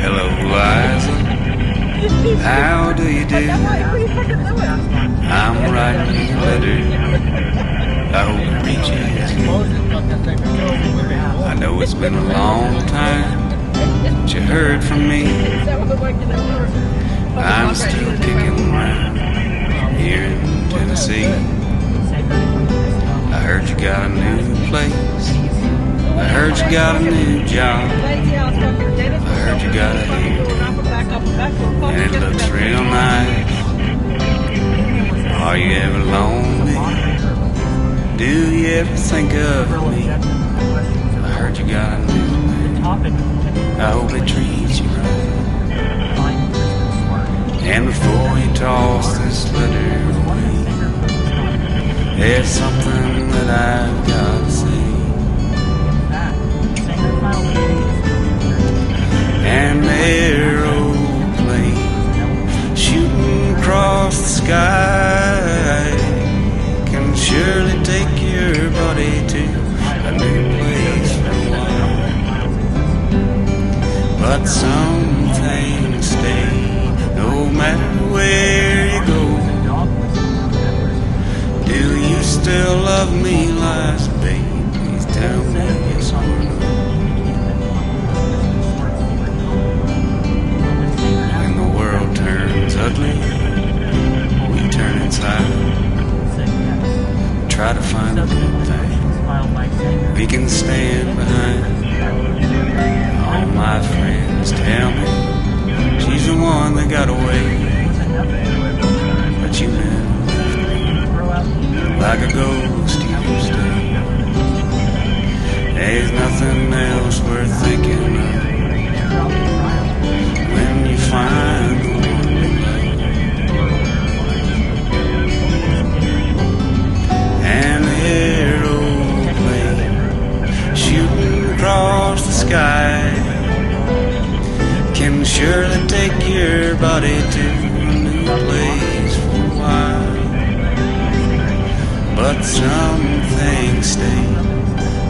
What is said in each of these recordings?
Hello, Liza. How do you do? I'm writing you a letter. I hope it reaches you. I know it's been a long time since you heard from me. I'm still kicking around here in Tennessee. I heard you got a new place. I heard you got a new job. I heard you got a haircut, and it looks real nice. Are you ever lonely? Do you ever think of me? I heard you got a new man. I hope it treats you right. And before you toss this letter away, there's something that I've got to say. An aeroplane shooting across the sky can surely take your body to a new place for a while. But some things stay no matter where you go. Do you still love me, Liza, babe? Please tell me yes or no. When the world turns ugly, we turn inside. Try to find a good thing we can stand behind. All my friends tell me she's the one that got away, but you never left me like a ghost you stay. There's nothing else worth thinking of when you find the one you love. An aeroplane shooting across the sky can surely take your body to a new place for a while. But some things stay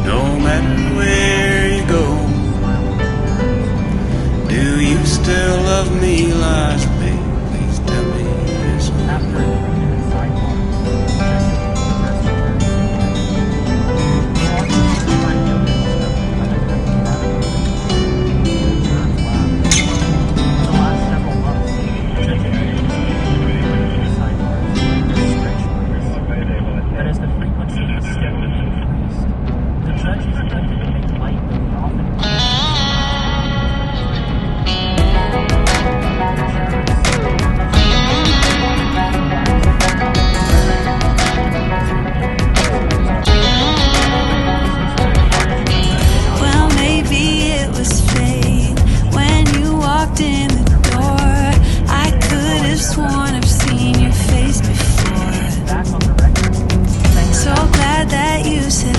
no matter where you go. Do you still love me, Liza, babe? Please tell me yes or no. You said